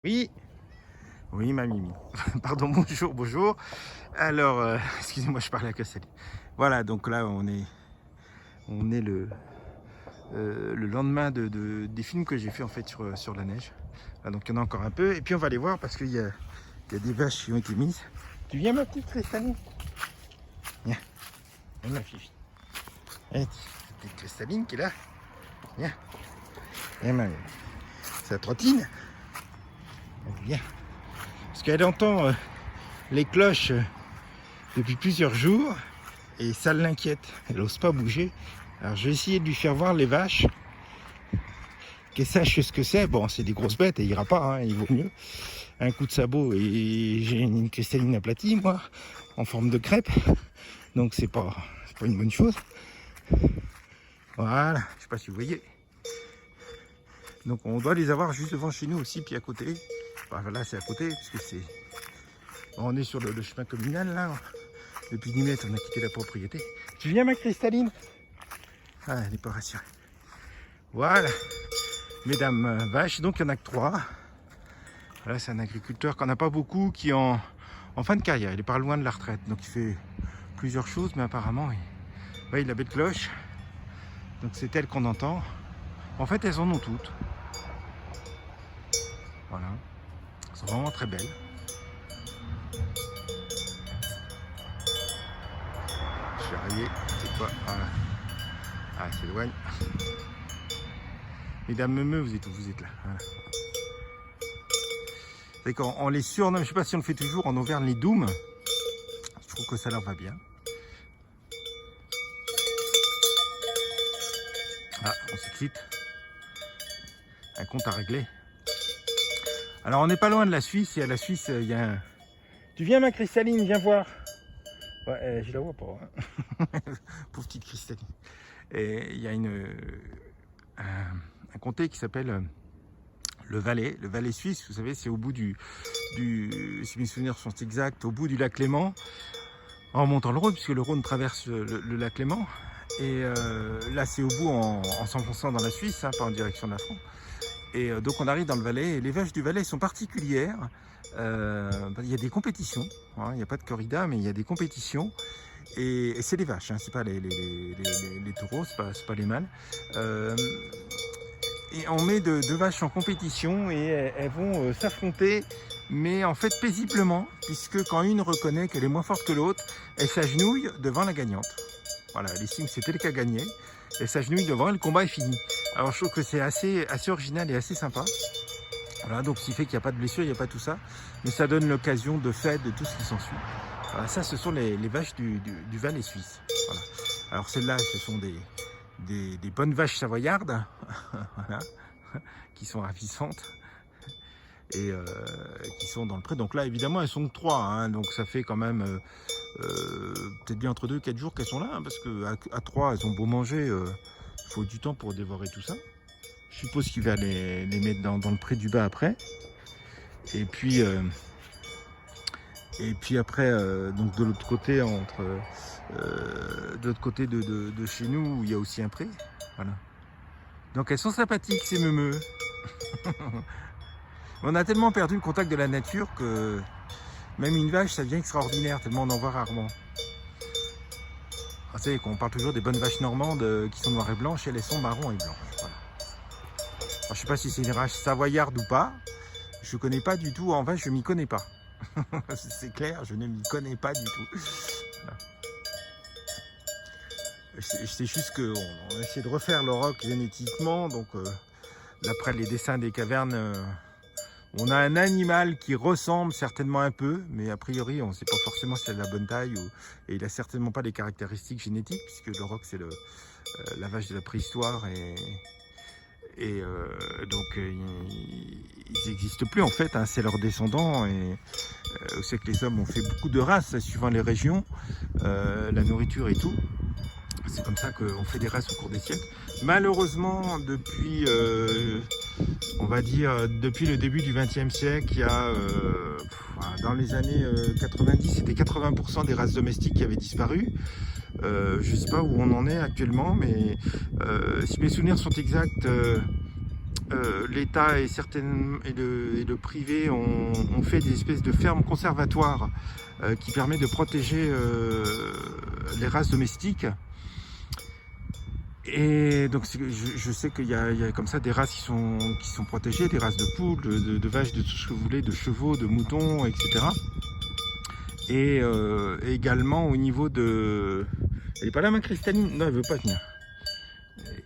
Oui, oui, ma Mimi. Pardon, bonjour, bonjour. Alors, excusez-moi, je parlais à Cassali. Voilà, donc là, on est le lendemain des films que j'ai fait en fait sur la neige. Ah, donc, il y en a encore un peu. Et puis, on va aller voir parce qu'il y a des vaches qui ont été mises. Tu viens, ma petite cristalline? Viens, viens, ma fille. Allez, petite cristalline qui est là. Viens, viens, ma Mimi. Ça trottine. Allez, viens. Parce qu'elle entend les cloches depuis plusieurs jours et ça l'inquiète. Elle n'ose pas bouger. Alors je vais essayer de lui faire voir les vaches, qu'elle sache ce que c'est. Bon, c'est des grosses bêtes, elle ira pas, hein, il vaut mieux. Un coup de sabot et j'ai une cristalline aplatie, moi, en forme de crêpe. Donc c'est pas une bonne chose. Voilà, je sais pas si vous voyez. Donc on doit les avoir juste devant chez nous aussi, puis à côté. Enfin, là c'est à côté, puisque c'est. On est sur le chemin communal là. Depuis 10 mètres, on a quitté la propriété. Tu viens, ma cristalline? Ah, elle n'est pas rassurée. Voilà, mesdames vaches, donc il n'y en a que 3. Voilà, c'est un agriculteur qu'on n'a pas beaucoup, qui est en fin de carrière. Il est pas loin de la retraite, donc il fait plusieurs choses, mais apparemment, il a la belle cloche. Donc c'est elle qu'on entend. En fait, elles en ont toutes. Voilà, elles sont vraiment très belles. Je suis arrivé, c'est quoi? Voilà. Ah, elle s'éloigne. Mesdames Meumeux, vous êtes où? Vous êtes là. Voilà. D'accord, on les surnomme, je ne sais pas si on le fait toujours, en Auvergne les Dooms. Je trouve que ça leur va bien. Ah, on s'excite. Un compte à régler. Alors on n'est pas loin de la Suisse, et à la Suisse, il y a un... Tu viens, ma cristalline, viens voir. Ouais, je la vois pas. Hein. Pauvre petite cristalline. Et il y a un comté qui s'appelle le Valais suisse, vous savez, c'est au bout si mes souvenirs sont exacts, au bout du lac Léman, en montant le Rhône, puisque le Rhône traverse le lac Léman. Et là, c'est au bout en s'enfonçant dans la Suisse, hein, pas en direction de la France. Et donc, on arrive dans le Valais. Et les vaches du Valais sont particulières. Il y a des compétitions. Hein, il n'y a pas de corrida, mais il y a des compétitions. Et c'est des vaches, hein, c'est pas les taureaux, c'est pas les mâles. Et on met deux vaches en compétition et elles vont s'affronter, mais en fait paisiblement, puisque quand une reconnaît qu'elle est moins forte que l'autre, elle s'agenouille devant la gagnante. Voilà, elle estime que c'est elle qui a gagné. Elle s'agenouille devant et le combat est fini. Alors je trouve que c'est assez original et assez sympa. Voilà, donc ce qui fait qu'il n'y a pas de blessure, il n'y a pas tout ça, mais ça donne l'occasion de fête, de tout ce qui s'ensuit. Voilà, ça, ce sont les vaches du Valais suisse. Voilà. Alors celles-là, ce sont des bonnes vaches savoyardes, voilà, qui sont ravissantes et qui sont dans le pré. Donc là, évidemment, elles sont 3, hein, donc ça fait quand même peut-être bien entre 2 et 4 jours qu'elles sont là, hein, parce qu'à 3, elles ont beau manger, il faut du temps pour dévorer tout ça. Je suppose qu'il va les mettre dans le pré du bas après. Et puis après, donc de l'autre côté, de l'autre côté de chez nous, où il y a aussi un pré. Voilà. Donc elles sont sympathiques, ces meumeux. On a tellement perdu le contact de la nature que même une vache, ça devient extraordinaire, tellement on en voit rarement. Vous savez qu'on parle toujours des bonnes vaches normandes qui sont noires et blanches, elles sont marron et blanches. Voilà. Alors, je ne sais pas si c'est une race savoyarde ou pas. Je ne connais pas du tout en vache, je m'y connais pas. C'est clair, je ne m'y connais pas du tout. Voilà. C'est juste qu'on a essayé de refaire le roc génétiquement, donc d'après les dessins des cavernes, on a un animal qui ressemble certainement un peu, mais a priori on ne sait pas forcément si elle a la bonne taille, et il n'a certainement pas les caractéristiques génétiques, puisque le roc c'est la vache de la préhistoire, et donc ils n'existent plus en fait, hein, c'est leurs descendants. Et c'est que les hommes ont fait beaucoup de races suivant les régions, la nourriture et tout. C'est comme ça qu'on fait des races au cours des siècles. Malheureusement, depuis, on va dire, depuis le début du XXe siècle, il y a, dans les années 90, c'était 80% des races domestiques qui avaient disparu. Je ne sais pas où on en est actuellement, mais si mes souvenirs sont exacts, l'État et le privé ont fait des espèces de fermes conservatoires qui permettent de protéger les races domestiques. Et donc je sais qu'il y a comme ça des races qui sont protégées, des races de poules, de vaches, de tout ce que vous voulez, de chevaux, de moutons, etc. Et également au niveau de... Elle est pas là ma Cristaline? Non, elle veut pas venir.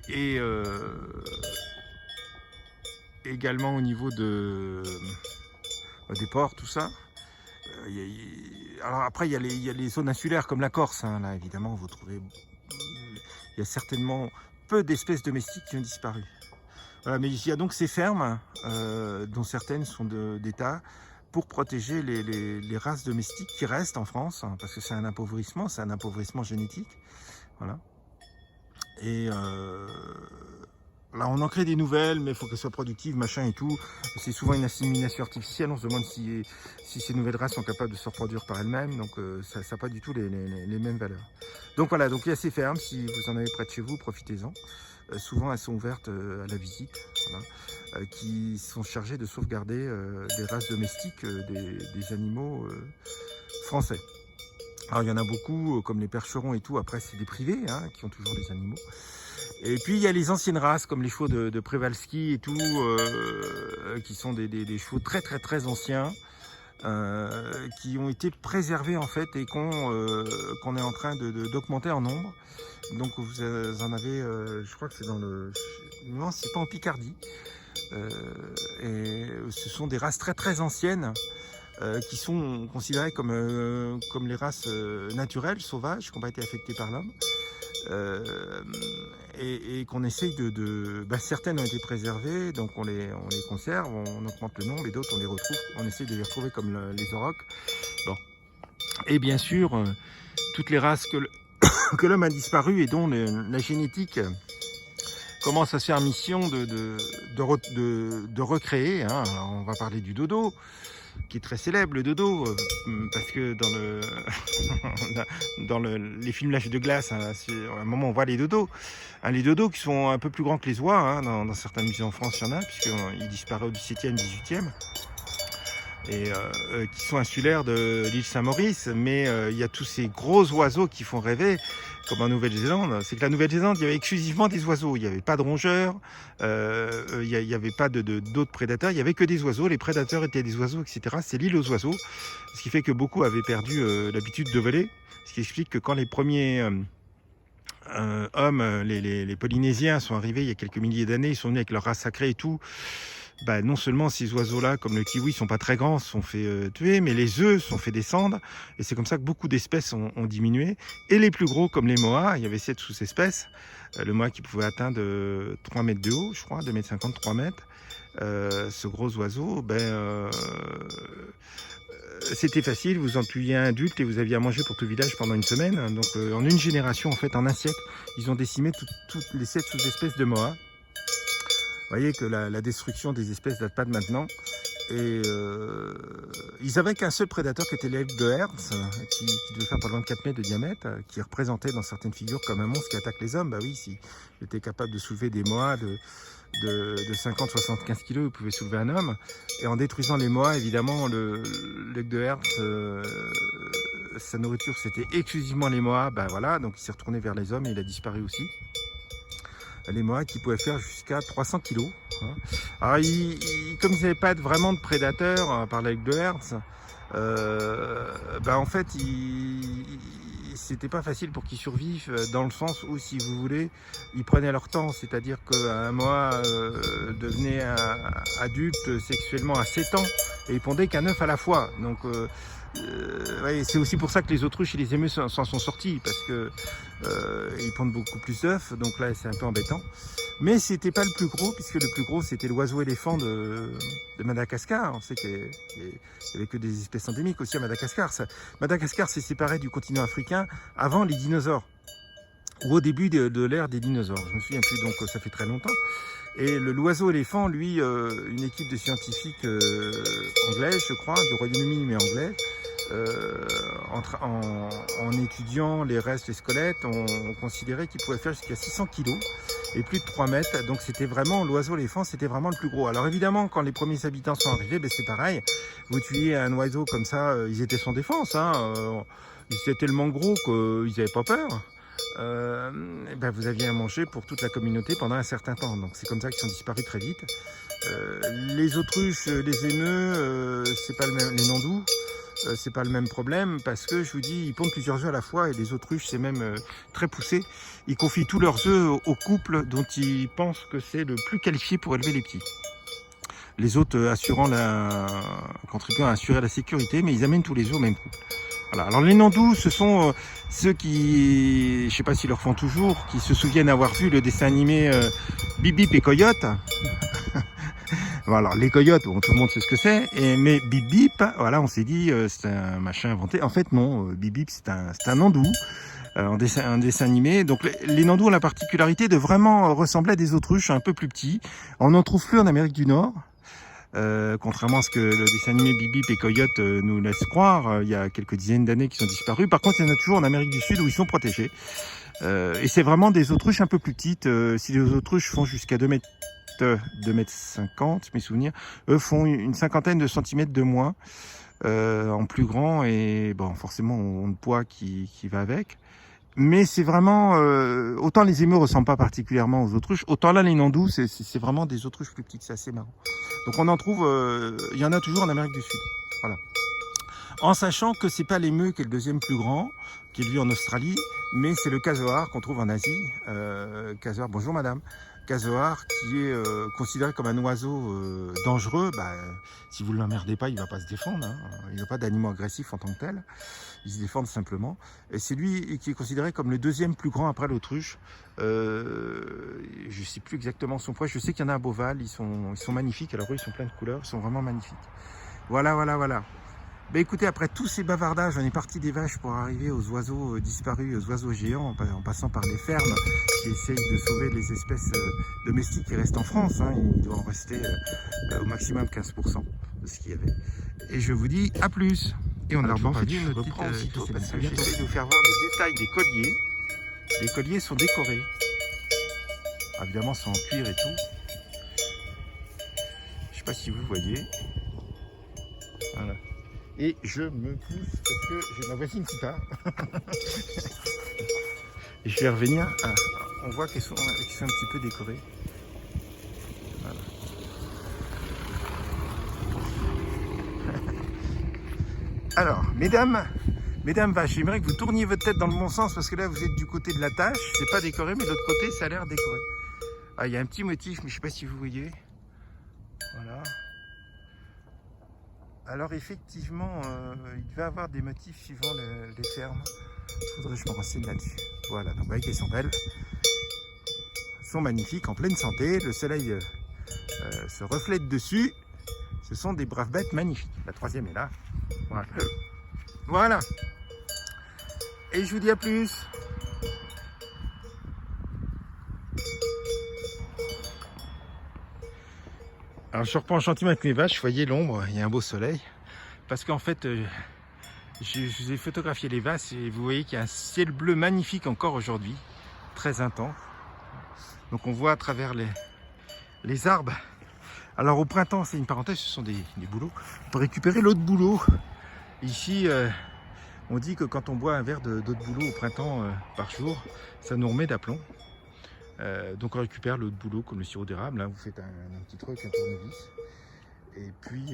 Et également au niveau des ports, tout ça. Alors après, il y a les zones insulaires comme la Corse. Hein, là, évidemment, vous trouvez... Il y a certainement peu d'espèces domestiques qui ont disparu. Voilà, mais il y a donc ces fermes, dont certaines sont d'État, pour protéger les races domestiques qui restent en France, hein, parce que c'est un appauvrissement génétique. Voilà. Et là, on en crée des nouvelles, mais il faut qu'elles soient productives, machin et tout. C'est souvent une assimilation artificielle. On se demande si ces nouvelles races sont capables de se reproduire par elles-mêmes. Donc, ça n'a pas du tout les mêmes valeurs. Donc voilà, donc il y a ces fermes. Si vous en avez près de chez vous, profitez-en. Souvent, elles sont ouvertes à la visite, voilà, qui sont chargées de sauvegarder les races domestiques des animaux français. Alors, il y en a beaucoup, comme les percherons et tout. Après, c'est des privés hein, qui ont toujours des animaux. Et puis il y a les anciennes races comme les chevaux de Przewalski et tout, qui sont des chevaux très très très anciens, qui ont été préservés en fait et qu'on est en train d'augmenter en nombre. Donc vous en avez, je crois que c'est dans le... Non, c'est pas en Picardie. Et ce sont des races très très anciennes qui sont considérées comme les races naturelles, sauvages, qui n'ont pas été affectées par l'homme. Et qu'on essaye certaines ont été préservées, donc on les conserve, on augmente le nombre, et d'autres on les retrouve, on essaye de les retrouver comme les aurochs. Bon. Et bien sûr, toutes les races que l'homme a disparu et dont la génétique commence à se faire mission de recréer. Hein. Alors, on va parler du dodo, qui est très célèbre, le dodo, parce que dans les films L'âge de glace, hein, à un moment on voit les dodos. Hein, les dodos qui sont un peu plus grands que les oies, hein, dans certains musées en France, il y en a, puisqu'ils disparaissent au XVIIe, XVIIIe, et qui sont insulaires de l'île Saint-Maurice, mais il y a tous ces gros oiseaux qui font rêver, comme en Nouvelle-Zélande. C'est que la Nouvelle-Zélande, il y avait exclusivement des oiseaux, il n'y avait pas de rongeurs, il n'y avait pas d'autres prédateurs, il n'y avait que des oiseaux, les prédateurs étaient des oiseaux, etc. C'est l'île aux oiseaux, ce qui fait que beaucoup avaient perdu l'habitude de voler, ce qui explique que quand les premiers hommes, les Polynésiens sont arrivés il y a quelques milliers d'années, ils sont venus avec leur race sacrée et tout. Bah, non seulement ces oiseaux-là, comme le kiwi, sont pas très grands, sont fait tuer, mais les œufs sont fait descendre. Et c'est comme ça que beaucoup d'espèces ont diminué. Et les plus gros, comme les moas, il y avait 7 sous-espèces. Le moa qui pouvait atteindre 3 mètres de haut, je crois, 2,50 m, 3 mètres. Ce gros oiseau, c'était facile, vous en tuiez un adulte et vous aviez à manger pour tout le village pendant une semaine. Donc en une génération, en fait, en un siècle, ils ont décimé toutes les 7 sous-espèces de moa. Vous voyez que la destruction des espèces date pas de maintenant. Et ils avaient qu'un seul prédateur qui était l'aigle de Hertz, qui devait faire pas loin de 4 mètres de diamètre, qui représentait dans certaines figures comme un monstre qui attaque les hommes. Bah oui, s'il était capable de soulever des moas de 50-75 kg, il pouvait soulever un homme. Et en détruisant les moas, évidemment, l'aigle de Hertz, sa nourriture c'était exclusivement les moas. Bah voilà, donc il s'est retourné vers les hommes et il a disparu aussi. Les moas qui pouvaient faire jusqu'à 300 kg. Hein. Alors, comme ils n'avaient pas vraiment de prédateurs, par l'aigle de Hertz, en fait, c'était pas facile pour qu'ils survivent, dans le sens où, si vous voulez, ils prenaient leur temps. C'est-à-dire qu'un moa devenait adulte sexuellement à 7 ans et il pondait qu'un œuf à la fois. Donc, ouais, c'est aussi pour ça que les autruches et les émeus s'en sont sortis, parce que ils pondent beaucoup plus d'œufs, donc là c'est un peu embêtant. Mais c'était pas le plus gros, puisque le plus gros c'était l'oiseau éléphant de Madagascar. On sait qu'il n'y avait que des espèces endémiques aussi à Madagascar. Madagascar s'est séparé du continent africain avant les dinosaures, ou au début de l'ère des dinosaures. Je me souviens plus, donc ça fait très longtemps. Et l'oiseau éléphant, lui, une équipe de scientifiques anglais, je crois, du Royaume-Uni mais anglais, en étudiant les restes, les squelettes, on considérait qu'il pouvait faire jusqu'à 600 kg et plus de 3 mètres. Donc c'était vraiment, l'oiseau-éléphant, c'était vraiment le plus gros. Alors évidemment, quand les premiers habitants sont arrivés, ben c'est pareil. Vous tuiez un oiseau comme ça, ils étaient sans défense. Hein, ils étaient tellement gros qu'ils n'avaient pas peur. Ben vous aviez à manger pour toute la communauté pendant un certain temps. Donc c'est comme ça qu'ils sont disparus très vite. Les autruches, les émeux, c'est pas le même, les nandous, c'est pas le même problème parce que je vous dis, ils pondent plusieurs œufs à la fois et les autruches, c'est même très poussé. Ils confient tous leurs œufs au couple dont ils pensent que c'est le plus qualifié pour élever les petits. Les autres contribuant à assurer la sécurité, mais ils amènent tous les œufs au même couple. Voilà. Alors les nandous, ce sont ceux qui, je sais pas s'ils le font toujours, qui se souviennent avoir vu le dessin animé Bip Bip et Coyote. Voilà, les coyotes, bon, tout le monde sait ce que c'est, mais Bip Bip, voilà, on s'est dit, c'est un machin inventé. En fait, non, Bip Bip, c'est un nandou, un dessin animé. Donc, les nandous ont la particularité de vraiment ressembler à des autruches un peu plus petits. On n'en trouve plus en Amérique du Nord, contrairement à ce que le dessin animé Bip Bip et Coyote nous laisse croire. Il y a quelques dizaines d'années qu'ils sont disparus. Par contre, il y en a toujours en Amérique du Sud où ils sont protégés. Et c'est vraiment des autruches un peu plus petites. Si les autruches font jusqu'à 2 mètres 2,50 m, mes souvenirs, eux font une cinquantaine de centimètres de moins en plus grand et bon, forcément on a le poids qui va avec. Mais c'est vraiment, autant les émeux ressemblent pas particulièrement aux autruches, autant là les nandous c'est vraiment des autruches plus petites, c'est assez marrant. Donc on en trouve, il y en a toujours en Amérique du Sud. Voilà. En sachant que c'est pas l'émeu qui est le deuxième plus grand, qui est lui en Australie, mais c'est le casoar qu'on trouve en Asie. Casoar, bonjour madame. Casoar qui est considéré comme un oiseau dangereux. Bah, si vous ne l'emmerdez pas, il ne va pas se défendre. Hein. Il n'y a pas d'animaux agressifs en tant que tel. Ils se défendent simplement. Et c'est lui qui est considéré comme le deuxième plus grand après l'autruche. Je ne sais plus exactement son poids. Je sais qu'il y en a à Beauval. Ils sont magnifiques. Alors eux, ils sont pleins de couleurs. Ils sont vraiment magnifiques. Voilà, voilà, voilà. Ben écoutez, après tous ces bavardages, on est parti des vaches pour arriver aux oiseaux disparus, aux oiseaux géants, en passant par les fermes qui essayent de sauver les espèces domestiques qui restent en France. Hein. Il doit en rester au maximum 15% de ce qu'il y avait. Et je vous dis à plus. Et on a toujours pas vu notre petite aussitôt parce que j'essaie de vous faire voir les détails des colliers. Les colliers sont décorés. Évidemment, c'est en cuir et tout. Je sais pas si vous voyez. Voilà. Et je me pousse parce que j'ai ma voisine qui part. Et je vais revenir. On voit qu'ils sont un petit peu décorés. Voilà. Alors, mesdames vaches, j'aimerais que vous tourniez votre tête dans le bon sens parce que là vous êtes du côté de la tâche. C'est pas décoré, mais de l'autre côté ça a l'air décoré. Ah, il y a un petit motif, mais je sais pas si vous voyez. Voilà. Alors effectivement, il devait avoir des motifs suivant les fermes. Il faudrait que je me renseigne là-dessus. Voilà, donc vous voyez qu'elles sont belles. Elles sont magnifiques, en pleine santé. Le soleil se reflète dessus. Ce sont des braves bêtes magnifiques. La troisième est là. Voilà. Voilà. Et je vous dis à plus. Alors je reprends gentiment avec mes vaches, vous voyez l'ombre, il y a un beau soleil. Parce qu'en fait, je vous ai photographié les vaches et vous voyez qu'il y a un ciel bleu magnifique encore aujourd'hui, très intense. Donc on voit à travers les arbres. Alors au printemps, c'est une parenthèse, ce sont des bouleaux. On peut récupérer l'eau de bouleau. Ici, on dit que quand on boit un verre d'eau de bouleau au printemps par jour, ça nous remet d'aplomb. Donc on récupère l'eau de bouleau comme le sirop d'érable, hein. Vous faites un petit truc, un tournevis, et puis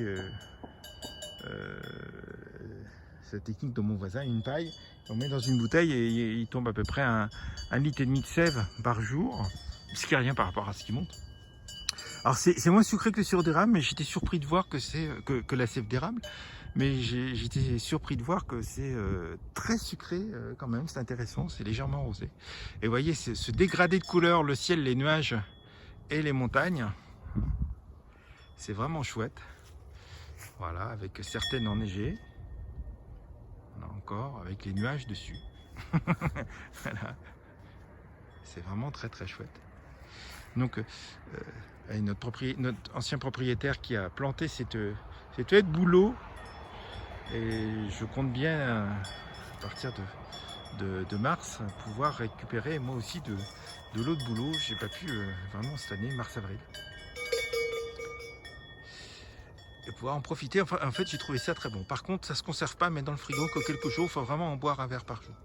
cette technique de mon voisin, une paille, on met dans une bouteille et il tombe à peu près 1,5 litre de sève par jour, ce qui est rien par rapport à ce qui monte. Alors c'est moins sucré que le sirop d'érable, mais j'étais surpris de voir que la sève d'érable, mais j'étais surpris de voir que c'est très sucré quand même, c'est intéressant, c'est légèrement rosé. Et vous voyez, ce dégradé de couleurs, le ciel, les nuages et les montagnes, c'est vraiment chouette. Voilà, avec certaines enneigées, on a encore avec les nuages dessus. Voilà, c'est vraiment très très chouette. Donc notre ancien propriétaire qui a planté cette haie de bouleau Et je compte bien, à partir de mars, pouvoir récupérer moi aussi de l'eau de boulot. J'ai pas pu vraiment cette année, mars-avril. Et pouvoir en profiter. Enfin, en fait, j'ai trouvé ça très bon. Par contre, ça se conserve pas, mais dans le frigo que quelques jours. Il faut vraiment en boire un verre par jour.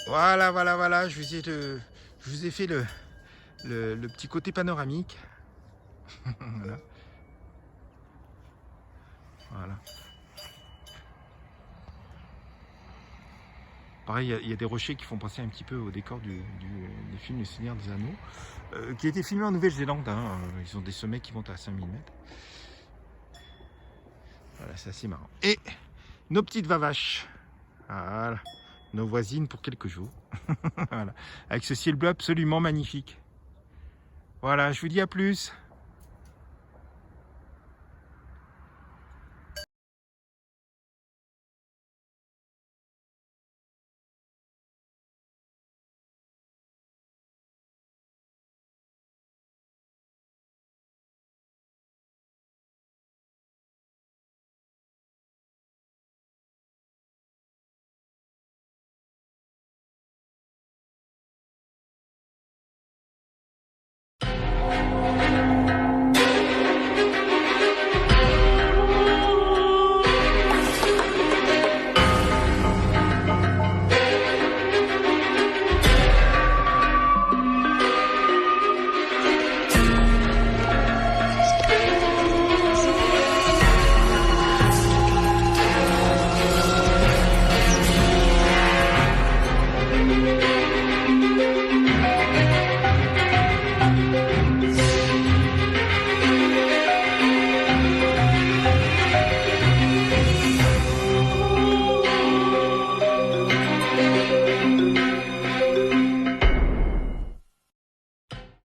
Voilà, voilà, voilà. Je vous ai fait le petit côté panoramique. Voilà. Voilà. Pareil, il y a des rochers qui font penser un petit peu au décor des films Le Seigneur des Anneaux, qui a été filmé en Nouvelle-Zélande. Hein. Ils ont des sommets qui montent à 5000 mètres. Voilà, c'est assez marrant. Et nos petites vavaches. Voilà. Nos voisines pour quelques jours. Voilà. Avec ce ciel bleu absolument magnifique. Voilà, je vous dis à plus.